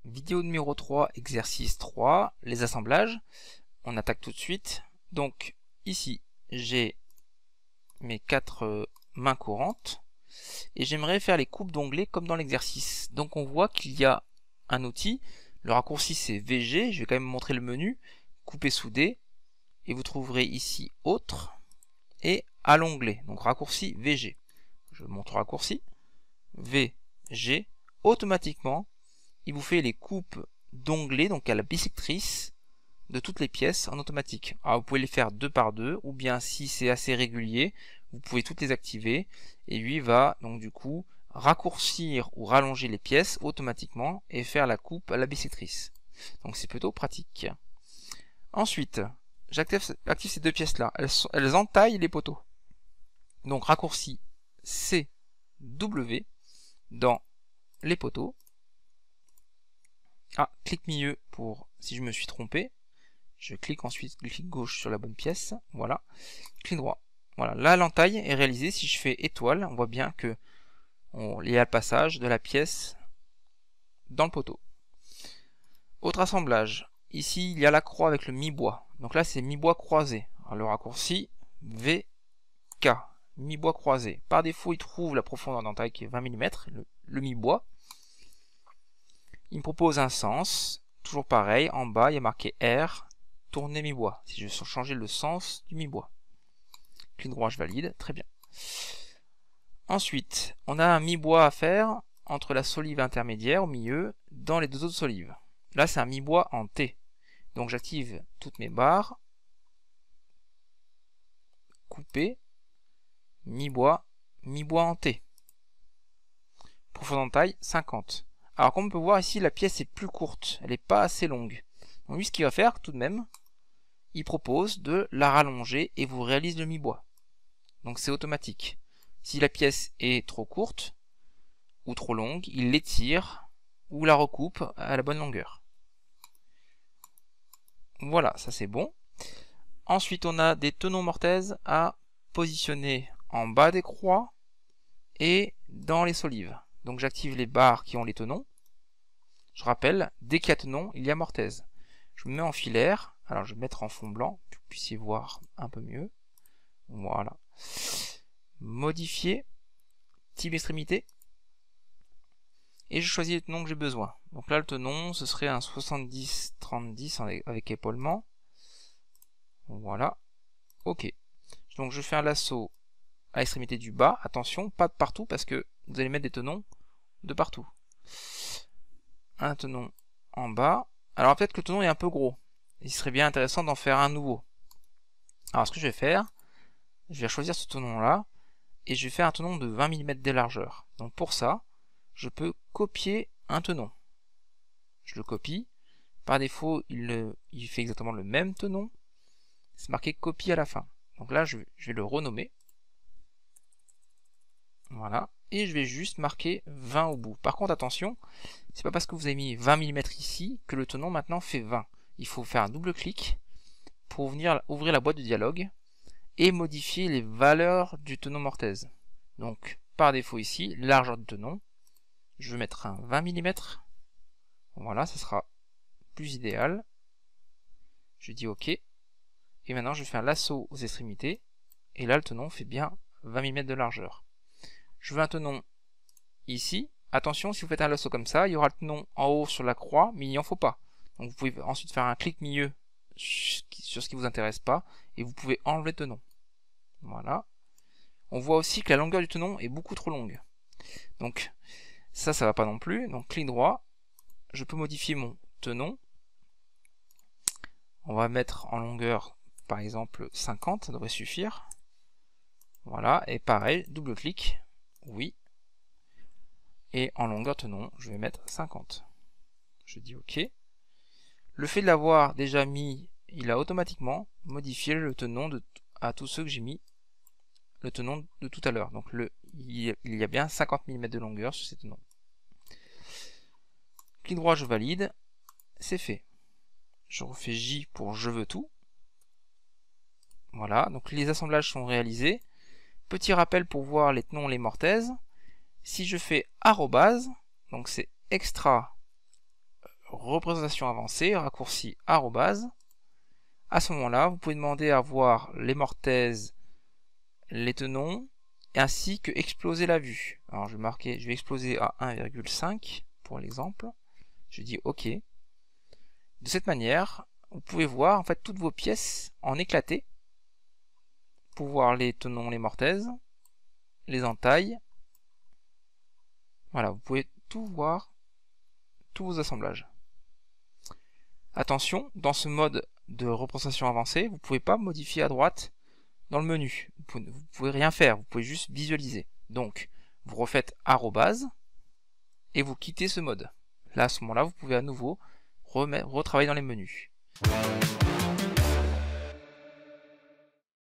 Vidéo numéro 3, exercice 3, les assemblages. On attaque tout de suite. Donc ici, j'ai mes 4 mains courantes et j'aimerais faire les coupes d'onglets comme dans l'exercice. Donc on voit qu'il y a un outil, le raccourci c'est VG, je vais quand même montrer le menu, couper souder, et vous trouverez ici autre et à l'onglet, donc raccourci VG. Je montre raccourci, VG, automatiquement il vous fait les coupes d'onglets, donc à la bisectrice de toutes les pièces en automatique. Alors vous pouvez les faire 2 par 2, ou bien si c'est assez régulier, vous pouvez toutes les activer, et lui va donc du coup raccourcir ou rallonger les pièces automatiquement et faire la coupe à la bisectrice. Donc c'est plutôt pratique. Ensuite, j'active ces 2 pièces là, elles entaillent les poteaux. Donc raccourci CW dans les poteaux. Ah, clic milieu pour si je me suis trompé. Je clique ensuite, clic gauche sur la bonne pièce. Voilà. Clic droit. Voilà. Là, l'entaille est réalisée. Si je fais étoile, on voit bien que il y a le passage de la pièce dans le poteau. Autre assemblage. Ici, il y a la croix avec le mi-bois. Donc là, c'est mi-bois croisé. Alors, le raccourci VK. Mi-bois croisé. Par défaut, il trouve la profondeur d'entaille qui est 20 mm, le mi-bois. Il me propose un sens, toujours pareil, en bas il y a marqué R, tourner mi-bois, si je veux changer le sens du mi-bois. Clic droit, je valide, très bien. Ensuite, on a un mi-bois à faire entre la solive intermédiaire au milieu, dans les 2 autres solives. Là c'est un mi-bois en T, donc j'active toutes mes barres, couper, mi-bois en T. Profondeur de taille 50. Alors comme on peut voir ici, la pièce est plus courte, elle n'est pas assez longue. Donc lui, ce qu'il va faire tout de même, il propose de la rallonger et vous réalise le mi-bois. Donc c'est automatique. Si la pièce est trop courte ou trop longue, il l'étire ou la recoupe à la bonne longueur. Voilà, ça c'est bon. Ensuite, on a des tenons mortaises à positionner en bas des croix et dans les solives. Donc j'active les barres qui ont les tenons. Je rappelle, dès qu'il y a tenon, il y a mortaise. Je me mets en filaire. Alors je vais mettre en fond blanc, pour que vous puissiez voir un peu mieux. Voilà. Modifier, type extrémité. Et je choisis le tenon que j'ai besoin. Donc là, le tenon, ce serait un 70-30-10 avec épaulement. Voilà. Ok. Donc je fais un lasso à l'extrémité du bas. Attention, pas de partout parce que vous allez mettre des tenons de partout. Un tenon en bas. Alors peut-être que le tenon est un peu gros. Il serait bien intéressant d'en faire un nouveau. Alors ce que je vais faire, je vais choisir ce tenon là et je vais faire un tenon de 20 mm de largeur. Donc pour ça, je peux copier un tenon. Je le copie. Par défaut, il fait exactement le même tenon. C'est marqué copie à la fin. Donc là, je vais le renommer. Voilà. Et je vais juste marquer 20 au bout. Par contre, attention, c'est pas parce que vous avez mis 20 mm ici que le tenon maintenant fait 20. Il faut faire un double clic pour venir ouvrir la boîte de dialogue et modifier les valeurs du tenon mortaise. Donc, par défaut ici, largeur du tenon, je vais mettre un 20 mm. Voilà, ça sera plus idéal. Je dis OK. Et maintenant, je fais un lasso aux extrémités. Et là, le tenon fait bien 20 mm de largeur. Je veux un tenon ici. Attention, si vous faites un lasso comme ça, il y aura le tenon en haut sur la croix, mais il n'y en faut pas. Donc vous pouvez ensuite faire un clic milieu sur ce qui vous intéresse pas, et vous pouvez enlever le tenon. Voilà. On voit aussi que la longueur du tenon est beaucoup trop longue. Donc ça va pas non plus. Donc clic droit, je peux modifier mon tenon. On va mettre en longueur, par exemple 50, ça devrait suffire. Voilà, et pareil, double clic, oui. Et en longueur tenon, je vais mettre 50. Je dis OK. Le fait de l'avoir déjà mis, il a automatiquement modifié le tenon à tous ceux que j'ai mis le tenon de tout à l'heure. Donc il y a bien 50 mm de longueur sur ces tenons. Clic droit, je valide. C'est fait. Je refais J pour je veux tout. Voilà, donc les assemblages sont réalisés. petit rappel pour voir les tenons, les mortaises. Si je fais arrobase, donc c'est extra représentation avancée, raccourci arrobase, à ce moment-là, vous pouvez demander à voir les mortaises, les tenons, ainsi que exploser la vue. Alors je vais exploser à 1,5 pour l'exemple. Je dis OK. De cette manière, vous pouvez voir en fait toutes vos pièces en éclaté pour voir les tenons, les mortaises, les entailles. Voilà, vous pouvez tout voir, tous vos assemblages. Attention, dans ce mode de représentation avancée, vous ne pouvez pas modifier à droite dans le menu. Vous pouvez rien faire, vous pouvez juste visualiser. Donc, vous refaites arrobase et vous quittez ce mode. Là, à ce moment-là, vous pouvez à nouveau retravailler dans les menus.